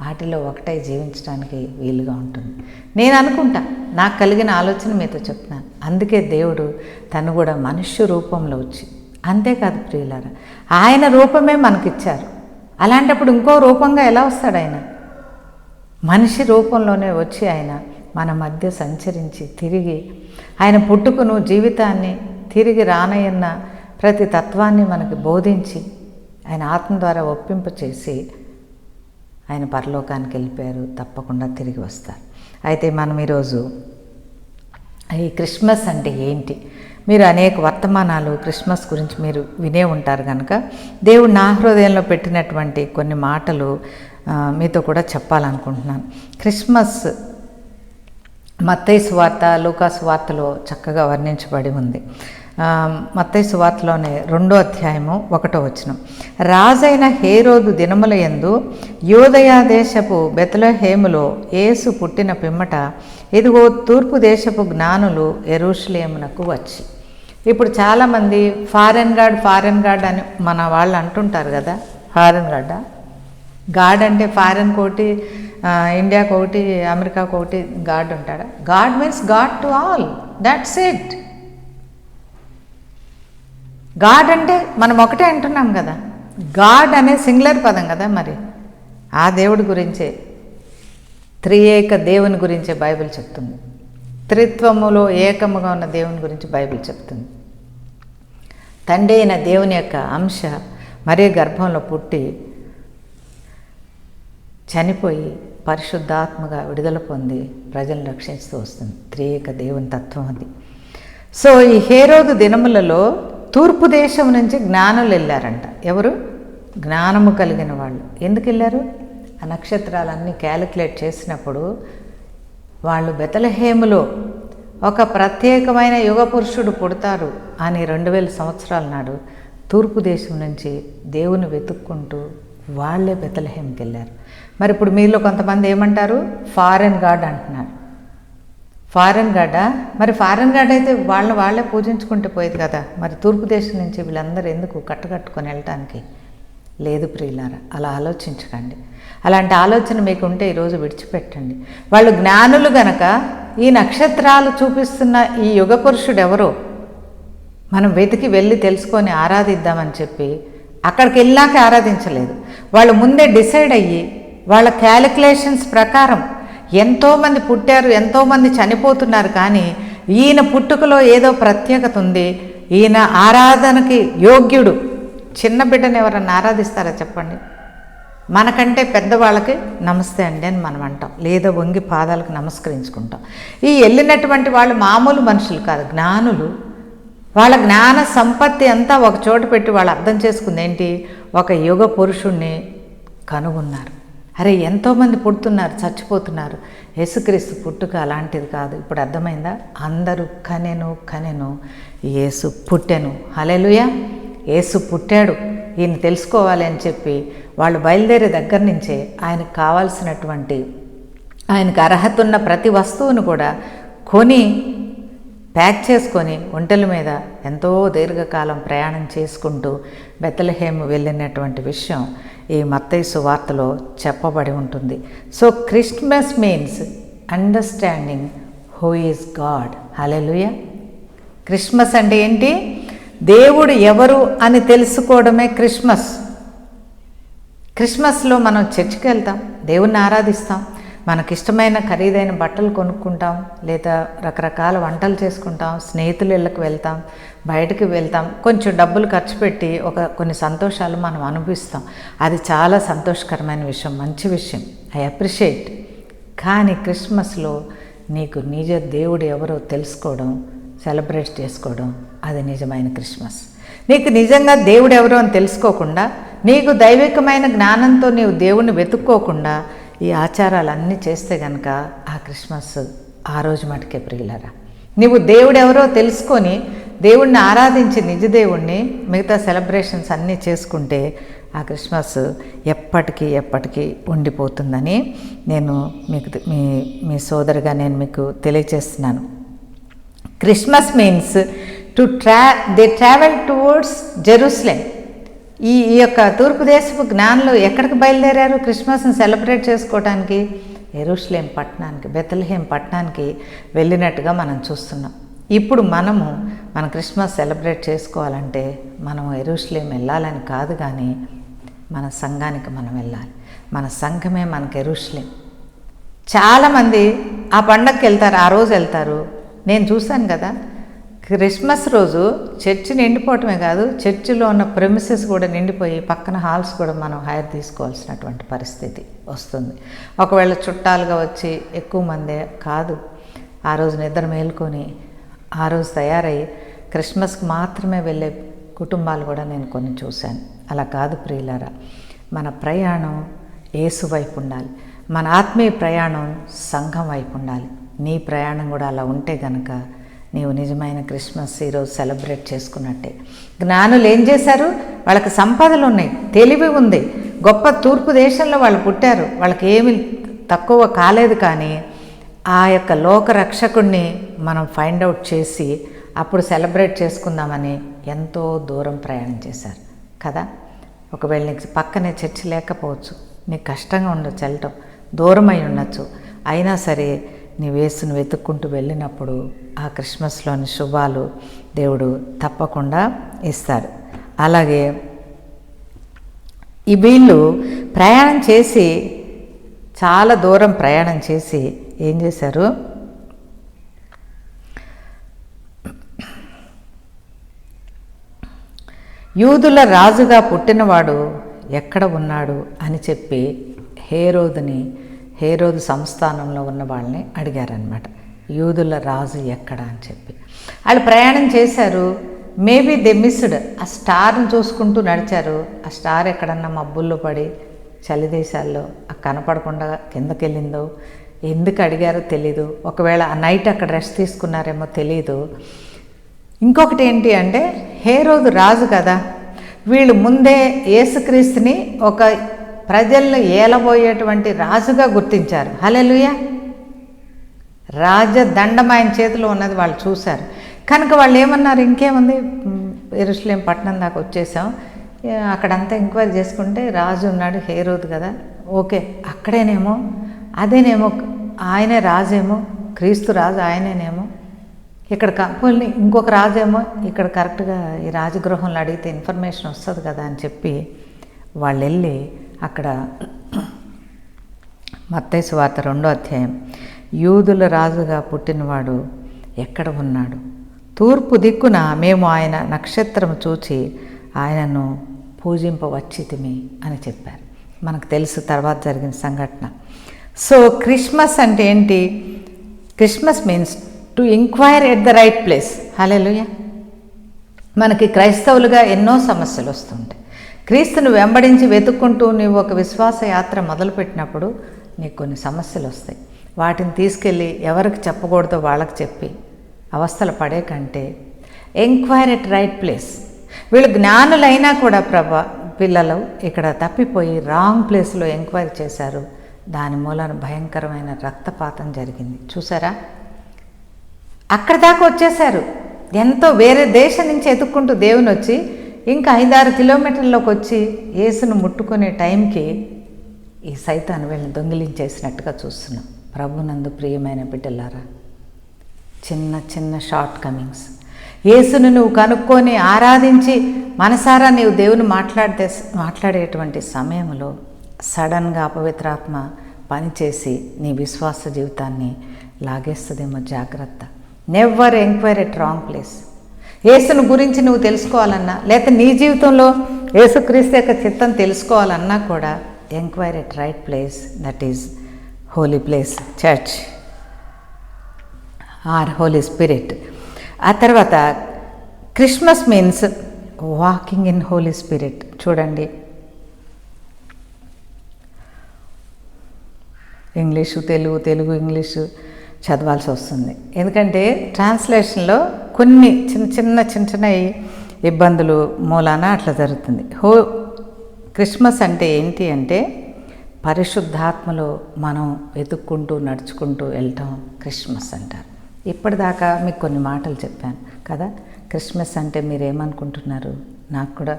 వాటిలో ఒకటై జీవించడానికి వీలుగా ఉంటుంది. నేను అనుకుంటా, నాకు కలిగిన ఆలోచన మీతో చెప్తున్నాను. అందుకే దేవుడు తను కూడా మనుష్య రూపంలో వచ్చి, అంతేకాదు ప్రియులారా, ఆయన రూపమే మనకిచ్చారు. అలాంటప్పుడు ఇంకో రూపంగా ఎలా వస్తాడు? ఆయన మనిషి రూపంలోనే వచ్చి ఆయన మన మధ్య సంచరించి తిరిగి ఆయన పుట్టుకును జీవితాన్ని, తిరిగి రానయ్యన్న ప్రతి తత్వాన్ని మనకి బోధించి ఆయన ఆత్మ ద్వారా ఒప్పింపచేసి ఆయన పరలోకానికి వెళ్ళిపోయారు. తప్పకుండా తిరిగి వస్తారు. అయితే మనం ఈరోజు ఈ క్రిస్మస్ అంటే ఏంటి? మీరు అనేక వర్తమానాలు క్రిస్మస్ గురించి మీరు వినే ఉంటారు కనుక దేవుడు నా హృదయంలో పెట్టినటువంటి కొన్ని మాటలు మీతో కూడా చెప్పాలనుకుంటున్నాను. క్రిస్మస్ మత్తయి సువార్త, లూకా సువార్తలో చక్కగా వర్ణించబడి ఉంది. మత్తయి సువార్తలోనే 2వ అధ్యాయము 1వ వచనం, రాజైన హేరోదు దినముల యందు యూదయా దేశపు బెత్లెహేములో యేసు పుట్టిన పిమ్మట ఇదిగో తూర్పు దేశపు జ్ఞానులు యెరూషలేమునకు వచ్చి. ఇప్పుడు చాలామంది ఫారెన్ గాడ్ అని మన వాళ్ళు అంటుంటారు కదా. ఫారెన్ గాడ్ అంటే ఫారెన్ కోటి, ఇండియాకి ఒకటి, అమెరికాకు ఒకటి గాడ్ ఉంటాడా? God means God to all, that's it. God అంటే మనం ఒకటే అంటున్నాం కదా. గాడ్ అనే సింగులర్ పదం కదా. మరి ఆ దేవుడి గురించే, త్రియేక దేవుని గురించే బైబిల్ చెప్తుంది. త్రిత్వములో ఏకముగా ఉన్న దేవుని గురించి బైబిల్ చెప్తుంది. తండ్రి అయిన దేవుని యొక్క అంశ మరీ గర్భంలో పుట్టి చనిపోయి పరిశుద్ధాత్మగా విడుదల పొంది ప్రజలను రక్షిస్తూ వస్తుంది. త్రియేక దేవుని తత్వం అది. సో ఈ హేరోదు దినములలో తూర్పు దేశం నుంచి జ్ఞానులు వెళ్ళారంట. ఎవరు? జ్ఞానము కలిగిన వాళ్ళు. ఎందుకు వెళ్ళారు? ఆ నక్షత్రాలన్నీ క్యాలిక్యులేట్ చేసినప్పుడు వాళ్ళు బెత్లెహేములో ఒక ప్రత్యేకమైన యుగ పురుషుడు పుడతారు అని 2000 సంవత్సరాల నాడు తూర్పు దేశం నుంచి దేవుని వెతుక్కుంటూ వాళ్ళే బెత్లెహేమ్కి వెళ్ళారు. మరి ఇప్పుడు మీలో కొంతమంది ఏమంటారు? ఫారెన్ గాడ్ అంటున్నారు. ఫారెన్ గాడా? మరి ఫారెన్ గాడ్ అయితే వాళ్ళే పూజించుకుంటే పోయేది కదా. మరి తూర్పు దేశం నుంచి వీళ్ళందరూ ఎందుకు కట్టుకొని వెళ్ళటానికి? లేదు ప్రియులారా, అలా ఆలోచించకండి. అలాంటి ఆలోచన మీకు ఉంటే ఈరోజు విడిచిపెట్టండి. వాళ్ళు జ్ఞానులు గనక ఈ నక్షత్రాలు చూపిస్తున్న ఈ యుగ పురుషుడు ఎవరో మనం వెతికి వెళ్ళి తెలుసుకొని ఆరాధిద్దామని చెప్పి అక్కడికి వెళ్ళాక ఆరాధించలేదు. వాళ్ళు ముందే డిసైడ్ అయ్యి వాళ్ళ క్యాలిక్యులేషన్స్ ప్రకారం ఎంతోమంది పుట్టారు, ఎంతోమంది చనిపోతున్నారు, కానీ ఈయన పుట్టుకలో ఏదో ప్రత్యేకత ఉంది, ఈయన ఆరాధనకి యోగ్యుడు. చిన్న బిడ్డను ఎవరన్నా ఆరాధిస్తారా చెప్పండి? మనకంటే పెద్దవాళ్ళకి నమస్తే అండి అని మనం అంటాం, లేదా వంగి పాదాలకు నమస్కరించుకుంటాం. ఈ వెళ్ళినటువంటి వాళ్ళు మామూలు మనుషులు కాదు, జ్ఞానులు. వాళ్ళ జ్ఞాన సంపత్తి అంతా ఒక చోట పెట్టి వాళ్ళు అర్థం చేసుకుంది ఏంటి? ఒక యుగ పురుషుణ్ణి కనుగొన్నారు. అరే ఎంతోమంది పుడుతున్నారు, చచ్చిపోతున్నారు, యేసుక్రీస్తు పుట్టుక అలాంటిది కాదు. ఇప్పుడు అర్థమైందా? అందరూ కనెను యేసు పుట్టెను. హల్లెలూయా! యేసు పుట్టాడు, ఈయన తెలుసుకోవాలి అని చెప్పి వాళ్ళు బయలుదేరే దగ్గర నుంచే ఆయనకు కావాల్సినటువంటి, ఆయనకు అర్హత ఉన్న ప్రతి వస్తువును కూడా కొని ప్యాక్ చేసుకొని ఒంటెల మీద ఎంతో దీర్ఘకాలం ప్రయాణం చేసుకుంటూ బెత్లెహేము వెళ్ళినటువంటి విషయం ఈ మత్తయి సువార్తలో చెప్పబడి ఉంటుంది. So Christmas means understanding who is God. Hallelujah! Christmas అంటే ఏంటి? దేవుడు ఎవరు అని తెలుసుకోవడమే క్రిస్మస్. క్రిస్మస్లో మనం చర్చికి వెళ్తాం, దేవుణ్ణి ఆరాధిస్తాం, మనకిష్టమైన ఖరీదైన బట్టలు కొనుక్కుంటాం, లేదా రకరకాల వంటలు చేసుకుంటాం, స్నేహితుల ఇళ్ళకి వెళ్తాం, బయటకు వెళ్తాం, కొంచెం డబ్బులు ఖర్చు పెట్టి కొన్ని సంతోషాలు మనం అనుభవిస్తాం. అది చాలా సంతోషకరమైన విషయం, మంచి విషయం, ఐ అప్రిషియేట్. కానీ క్రిస్మస్లో నీకు నిజ దేవుడు ఎవరో తెలుసుకోవడం, సెలబ్రేట్ చేసుకోవడం, అది నిజమైన క్రిస్మస్. నీకు నిజంగా దేవుడు ఎవరో అని తెలుసుకోకుండా, నీకు దైవికమైన జ్ఞానంతో నీవు దేవుణ్ణి వెతుక్కోకుండా ఈ ఆచారాలన్నీ చేస్తే కనుక ఆ క్రిస్మస్ ఆ రోజు మటుకే ప్రియులరా. నువ్వు దేవుడు ఎవరో తెలుసుకొని దేవుణ్ణి ఆరాధించి నిజ దేవుణ్ణి మిగతా సెలబ్రేషన్స్ అన్నీ చేసుకుంటే ఆ క్రిస్మస్ ఎప్పటికీ ఉండిపోతుందని నేను మీకు మీ సోదరుగా నేను మీకు తెలియజేస్తున్నాను. Christmas means they travel towards Jerusalem. ఈ యొక్క తూర్పు దేశపు జ్ఞానులు ఎక్కడికి బయలుదేరారు క్రిస్మస్ని సెలబ్రేట్ చేసుకోవడానికి? యెరూషలేం పట్టణానికి, బెత్లెహేం పట్టణానికి వెళ్ళినట్టుగా మనం చూస్తున్నాం. ఇప్పుడు మన క్రిస్మస్ సెలబ్రేట్ చేసుకోవాలంటే మనం యెరూషలేం వెళ్ళాలని కాదు, కానీ మన సంఘానికి మనం వెళ్ళాలి. మన సంఘమే మనకు యెరూషలేం. చాలామంది ఆ పండగకి వెళ్తారు, ఆ రోజు వెళ్తారు. నేను చూశాను కదా, క్రిస్మస్ రోజు చర్చి నిండిపోవటమే కాదు, చర్చిలో ఉన్న ప్రెమిసెస్ కూడా నిండిపోయి పక్కన హాల్స్ కూడా మనం హైర్ తీసుకోవాల్సినటువంటి పరిస్థితి వస్తుంది. ఒకవేళ చుట్టాలుగా వచ్చి ఎక్కువ మందే కాదు, ఆ రోజు నిద్ర మేలుకొని ఆ రోజు తయారై క్రిస్మస్కి మాత్రమే వెళ్ళే కుటుంబాలు కూడా నేను కొన్ని చూశాను. అలా కాదు ప్రియులారా, మన ప్రయాణం యేసు వైపు ఉండాలి, మన ఆత్మీయ ప్రయాణం సంఘం వైపు ఉండాలి. నీ ప్రయాణం కూడా అలా ఉంటే గనక నీవు నిజమైన క్రిస్మస్ ఈరోజు సెలబ్రేట్ చేసుకున్నట్టే. జ్ఞానులు ఏం చేశారు? వాళ్ళకి సంపదలు ఉన్నాయి, తెలివి ఉంది, గొప్ప తూర్పు దేశంలో వాళ్ళు పుట్టారు, వాళ్ళకి ఏమి తక్కువ కాలేదు. కానీ ఆ యొక్క లోక రక్షకుణ్ణి మనం ఫైండ్ అవుట్ చేసి అప్పుడు సెలబ్రేట్ చేసుకుందామని ఎంతో దూరం ప్రయాణం చేశారు కదా. ఒకవేళ నీకు పక్కనే చర్చి లేకపోవచ్చు, నీకు కష్టంగా ఉండొచ్చు, వెళ్ళటం దూరం అయి ఉండొచ్చు, అయినా సరే నీ యేసును వెతుక్కుంటూ వెళ్ళినప్పుడు ఆ క్రిస్మస్లోని శుభాలు దేవుడు తప్పకుండా ఇస్తాడు. అలాగే ఈ వీళ్ళు ప్రయాణం చేసి, చాలా దూరం ప్రయాణం చేసి ఏం చేశారు? యూదుల రాజుగా పుట్టినవాడు ఎక్కడ ఉన్నాడు అని చెప్పి హేరోదు సంస్థానంలో ఉన్న వాళ్ళని అడిగారనమాట. యూదుల రాజు ఎక్కడ అని చెప్పి వాళ్ళు ప్రయాణం చేశారు. Maybe they missed. ఆ స్టార్ని చూసుకుంటూ నడిచారు. ఆ స్టార్ ఎక్కడన్నా మబ్బుల్లో పడి చలి దేశాల్లో కనపడకుండా కిందకి వెళ్ళిందో, ఎందుకు అడిగారో తెలీదు. ఒకవేళ ఆ నైట్ అక్కడ రెస్ట్ తీసుకున్నారేమో తెలీదు. ఇంకొకటి ఏంటి అంటే, హేరోదు రాజు కదా, వీళ్ళు ముందే యేసుక్రీస్తుని ఒక ప్రజలను ఏలబోయేటువంటి రాజుగా గుర్తించారు. హల్లెలూయా! రాజదండం ఆయన చేతిలో ఉన్నది వాళ్ళు చూశారు కనుక వాళ్ళు ఏమన్నారు, ఇంకేముంది, యెరూషలేం పట్టణం దాకా వచ్చేసాం, అక్కడంతా ఎంక్వైరీ చేసుకుంటే రాజు ఉన్నాడు, హేరోదు కదా, ఓకే అక్కడేనేమో, అదేనేమో, ఆయనే రాజేమో, క్రీస్తు రాజు ఆయనేనేమో, ఇక్కడ పోనీ ఇంకొక రాజేమో ఇక్కడ కరెక్ట్గా ఈ రాజగృహంలో అడిగితే ఇన్ఫర్మేషన్ వస్తుంది కదా అని చెప్పి వాళ్ళు వెళ్ళి అక్కడ మత్తయి సువార్త 2వ అధ్యాయం, యూదుల రాజుగా పుట్టినవాడు ఎక్కడ ఉన్నాడు? తూర్పు దిక్కున మేము ఆయన నక్షత్రం చూచి ఆయనను పూజింపవచ్చితిమి అని చెప్పారు. మనకు తెలుసు తర్వాత జరిగిన సంఘటన. సో క్రిస్మస్ అంటే ఏంటి? Christmas means to enquire at the right place. Hallelujah. మనకి క్రైస్తవులుగా ఎన్నో సమస్యలు వస్తుంటాయి. క్రీస్తును వెంబడించి వెతుక్కుంటూ నీవు ఒక విశ్వాస యాత్ర మొదలుపెట్టినప్పుడు నీకు కొన్ని సమస్యలు వస్తాయి. వాటిని తీసుకెళ్ళి ఎవరికి చెప్పకూడదో వాళ్ళకి చెప్పి అవస్థలు పడే కంటే ఎంక్వైర్ ఎట్ రైట్ ప్లేస్. వీళ్ళు జ్ఞానులైనా కూడా పిల్లలు ఇక్కడ తప్పిపోయి రాంగ్ ప్లేస్లో ఎంక్వైరీ చేశారు. దాని మూలాన భయంకరమైన రక్తపాతం జరిగింది. చూసారా? అక్కడి దాకా వచ్చేసారు. ఎంతో వేరే దేశం నుంచి ఎత్తుక్కుంటూ దేవుని వచ్చి ఇంకా 5-6 కిలోమీటర్లోకి వచ్చి యేసును ముట్టుకునే టైంకి ఈ సైతాను వీళ్ళని దొంగిలించేసినట్టుగా చూస్తున్నాం. ప్రభునందు ప్రియమైన బిడ్డలారా, చిన్న చిన్న షార్ట్ కమింగ్స్. యేసును నువ్వు కనుక్కొని ఆరాధించి మనసారా నీవు దేవుని మాట్లాడేటువంటి సమయంలో సడన్గా అపవిత్రాత్మ పనిచేసి నీ విశ్వాస జీవితాన్ని లాగేస్తుందేమో. జాగ్రత్త. Never enquire at wrong place. యేసును గురించి నువ్వు తెలుసుకోవాలన్నా, లేకపోతే నీ జీవితంలో యేసుక్రీస్తు యొక్క చిత్తం తెలుసుకోవాలన్నా కూడా enquire at right place, that is holy place, church or holy spirit. ఆ తర్వాత Christmas means walking in holy spirit. చూడండి, ఇంగ్లీషు తెలుగు ఇంగ్లీషు చదవాల్సి వస్తుంది. ఎందుకంటే ట్రాన్స్లేషన్లో కొన్ని చిన్న ఇబ్బందులు మూలాన అట్లా జరుగుతుంది. క్రిస్మస్ అంటే ఏంటి అంటే పరిశుద్ధాత్మలో మనం వెతుక్కుంటూ నడుచుకుంటూ వెళ్ళటం క్రిస్మస్ అంటారు. ఇప్పటిదాకా మీకు కొన్ని మాటలు చెప్పాను కదా. క్రిస్మస్ అంటే మీరేమనుకుంటున్నారు? నాకు కూడా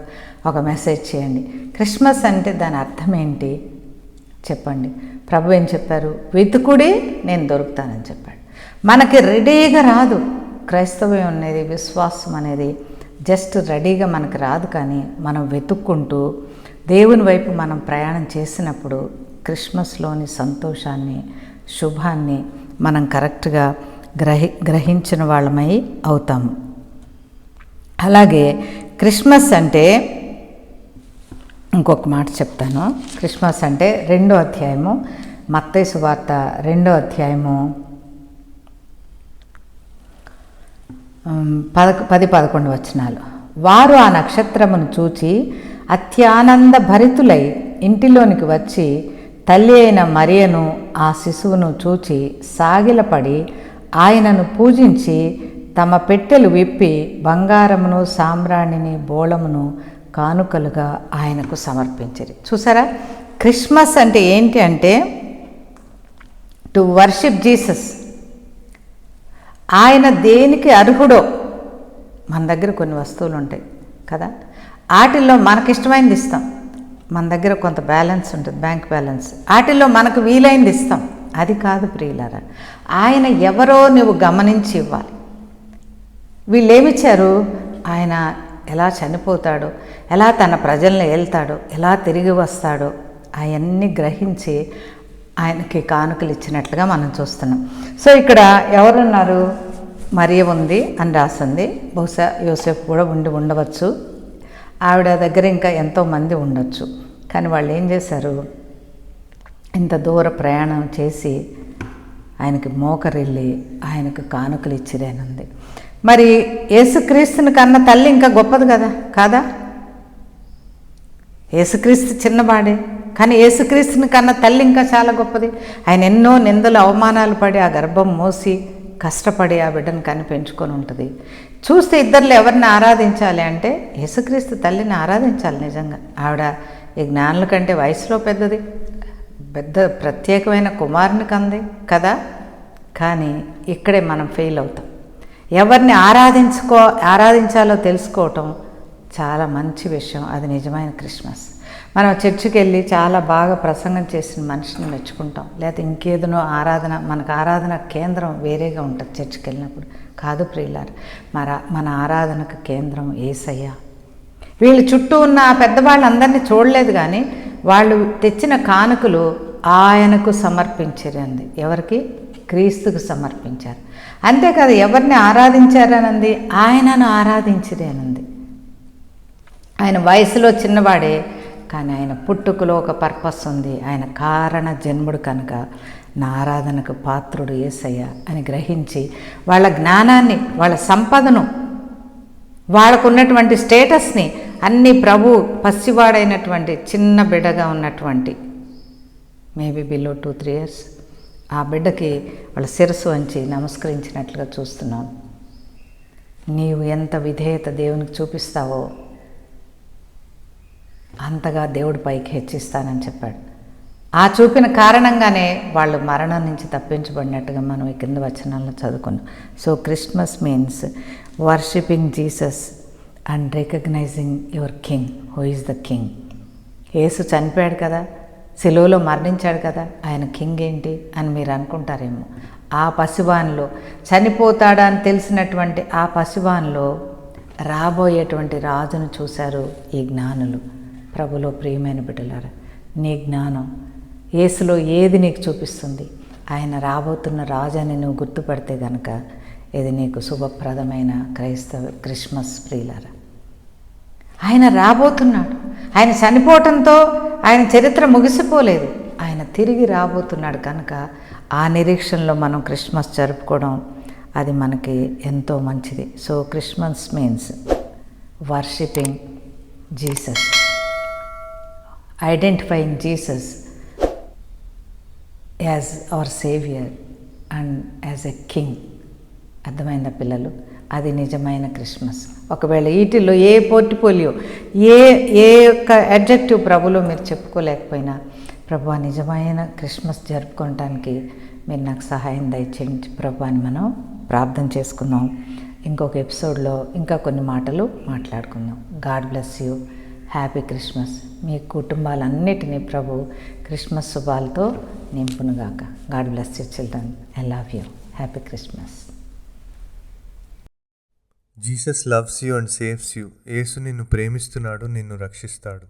ఒక మెసేజ్ చేయండి. క్రిస్మస్ అంటే దాని అర్థం ఏంటి చెప్పండి. ప్రభు ఏం చెప్పారు? వెతుకుడి నేను దొరుకుతానని చెప్పాడు. మనకి రెడీగా రాదు. క్రైస్తవం అనేది, విశ్వాసం అనేది జస్ట్ రెడీగా మనకు రాదు. కానీ మనం వెతుక్కుంటూ దేవుని వైపు మనం ప్రయాణం చేసినప్పుడు క్రిస్మస్లోని సంతోషాన్ని, శుభాన్ని మనం కరెక్ట్గా గ్రహించిన వాళ్ళమై అవుతాము. అలాగే క్రిస్మస్ అంటే ఇంకొక మాట చెప్తాను. క్రిస్మస్ అంటే 2వ అధ్యాయము, మత్తయి సువార్త 2వ అధ్యాయము 10-11 వచనాలు. వారు ఆ నక్షత్రమును చూచి అత్యానంద భరితులై ఇంటిలోనికి వచ్చి తల్లి అయిన మరియను ఆ శిశువును చూచి సాగిలపడి ఆయనను పూజించి తమ పెట్టెలు విప్పి బంగారమును, సామ్రాణిని, బోళమును కానుకలుగా ఆయనకు సమర్పించిరి. చూసారా? క్రిస్మస్ అంటే ఏంటి అంటే టు వర్షిప్ జీసస్. ఆయన దేనికి అర్హుడో. మన దగ్గర కొన్ని వస్తువులు ఉంటాయి కదా, వాటిల్లో మనకిష్టమైనది ఇస్తాం. మన దగ్గర కొంత బ్యాలెన్స్ ఉంటుంది, బ్యాంక్ బ్యాలెన్స్. వాటిల్లో మనకు వీలైనది ఇస్తాం. అది కాదు ప్రియులారా. ఆయన ఎవరో నువ్వు గమనించి ఇవ్వాలి. వీళ్ళు ఏమిచ్చారు? ఆయన ఎలా చనిపోతాడో, ఎలా తన ప్రజల్ని ఏల్తాడో, ఎలా తిరిగి వస్తాడో అవన్నీ గ్రహించి ఆయనకి కానుకలు ఇచ్చినట్లుగా మనం చూస్తున్నాం. సో ఇక్కడ ఎవరున్నారు? మరియ ఉంది అని రాసింది. బహుశా యోసేపు కూడా ఉండవచ్చు. ఆవిడ దగ్గర ఇంకా ఎంతోమంది ఉండొచ్చు. కానీ వాళ్ళు ఏం చేశారు? ఇంత దూర ప్రయాణం చేసి ఆయనకి మోకరిల్లి ఆయనకు కానుకలు ఇచ్చిరేనుంది. మరి యేసుక్రీస్తుని కన్నా తల్లి ఇంకా గొప్పది కదా, కాదా? యేసుక్రీస్తు చిన్నవాడే, కానీ యేసుక్రీస్తుని కన్నా తల్లి ఇంకా చాలా గొప్పది. ఆయన ఎన్నో నిందలు, అవమానాలు పడి ఆ గర్భం మోసి కష్టపడి ఆ బిడ్డను కని పెంచుకొని ఉంటుంది. చూస్తే ఇద్దరిలో ఎవరిని ఆరాధించాలి అంటే యేసుక్రీస్తు తల్లిని ఆరాధించాలి. నిజంగా ఆవిడ ఈ జ్ఞానుల కంటే వయసులో పెద్దది, పెద్ద ప్రత్యేకమైన కుమారుని కంది కదా. కానీ ఇక్కడే మనం ఫెయిల్ అవుతాం. ఎవరిని ఆరాధించాలో తెలుసుకోవటం చాలా మంచి విషయం. అది నిజమైన క్రిస్మస్. మనం చర్చికి వెళ్ళి చాలా బాగా ప్రసంగం చేసిన మనిషిని మెచ్చుకుంటాం, లేకపోతే ఇంకేదనో ఆరాధన, మనకు ఆరాధన కేంద్రం వేరేగా ఉంటుంది చర్చికి వెళ్ళినప్పుడు. కాదు ప్రియులారు, మన ఆరాధనకు కేంద్రం యేసయ్య. వీళ్ళు చుట్టూ ఉన్న పెద్దవాళ్ళందరినీ చూడలేదు, కానీ వాళ్ళు తెచ్చిన కానుకలు ఆయనకు సమర్పించారండి. ఎవరికి? క్రీస్తుకు సమర్పించారు. అంతేకాదు ఎవరిని ఆరాధించారనంది? ఆయనను ఆరాధించరేనంది. ఆయన వయసులో చిన్నవాడే, కానీ ఆయన పుట్టుకలో ఒక పర్పస్ ఉంది. ఆయన కారణ జన్ముడు కనుక నా ఆరాధనకు పాత్రుడు యేసయ్య అని గ్రహించి వాళ్ళ జ్ఞానాన్ని, వాళ్ళ సంపదను, వాళ్ళకున్నటువంటి స్టేటస్ని అన్ని ప్రభు పసివాడైనటువంటి చిన్న బిడ్డగా ఉన్నటువంటి మేబీ బిలో 2-3 years ఆ బిడ్డకి వాళ్ళ శిరస్సు వంచి నమస్కరించినట్లుగా చూస్తున్నాం. నీవు ఎంత విధేయత దేవునికి చూపిస్తావో అంతగా దేవుడి పైకి హెచ్చిస్తానని చెప్పాడు. ఆ చూపిన కారణంగానే వాళ్ళు మరణం నుంచి తప్పించబడినట్టుగా మనం ఈ కింద వచనాల్లో చదువుకున్నాం. So Christmas means worshipping Jesus and recognising your king, who is the king. Yesu చనిపోయాడు కదా, సిలువలో మరణించాడు కదా, ఆయన కింగ్ ఏంటి అని మీరు అనుకుంటారేమో. ఆ పసివాన్లో చనిపోతాడా అని తెలిసినటువంటి ఆ పసివాన్లో రాబోయేటువంటి రాజును చూశారు ఈ జ్ఞానులు. ప్రభులో ప్రియమైన బిడ్డలారా, నీ జ్ఞానం యేసులో ఏది నీకు చూపిస్తుంది? ఆయన రాబోతున్న రాజు అని నువ్వు గుర్తుపడితే కనుక ఇది నీకు శుభప్రదమైన క్రిస్మస్ ప్రియులారా. ఆయన రాబోతున్నాడు. ఆయన చనిపోవటంతో ఆయన చరిత్ర ముగిసిపోలేదు, ఆయన తిరిగి రాబోతున్నాడు. కనుక ఆ నిరీక్షణలో మనం క్రిస్మస్ జరుపుకోవడం అది మనకి ఎంతో మంచిది. So Christmas means worshipping Jesus, identifying Jesus as our saviour and as a king. అర్థమైందా పిల్లలు? అది నిజమైన క్రిస్మస్. ఒకవేళ వీటిల్లో ఏ పోర్ట్ఫోలియో, ఏ యొక్క అడ్జెక్టివ్ ప్రభులో మీరు చెప్పుకోలేకపోయినా, ప్రభు నిజమైన క్రిస్మస్ జరుపుకోవటానికి మీరు నాకు సహాయం దయచేయండి ప్రభు అని మనం ప్రార్థన చేసుకుందాం. ఇంకొక ఎపిసోడ్లో ఇంకా కొన్ని మాటలు మాట్లాడుకుందాం. God bless you. Happy Christmas. మీ కుటుంబాలన్నిటినీ ప్రభు క్రిస్మస్ శుభాలతో నింపునుగాక. God bless you children. I love you. Happy Christmas. Jesus loves you and saves you. Yesu నిన్ను ప్రేమిస్తున్నాడు, నిన్ను రక్షిస్తాడు.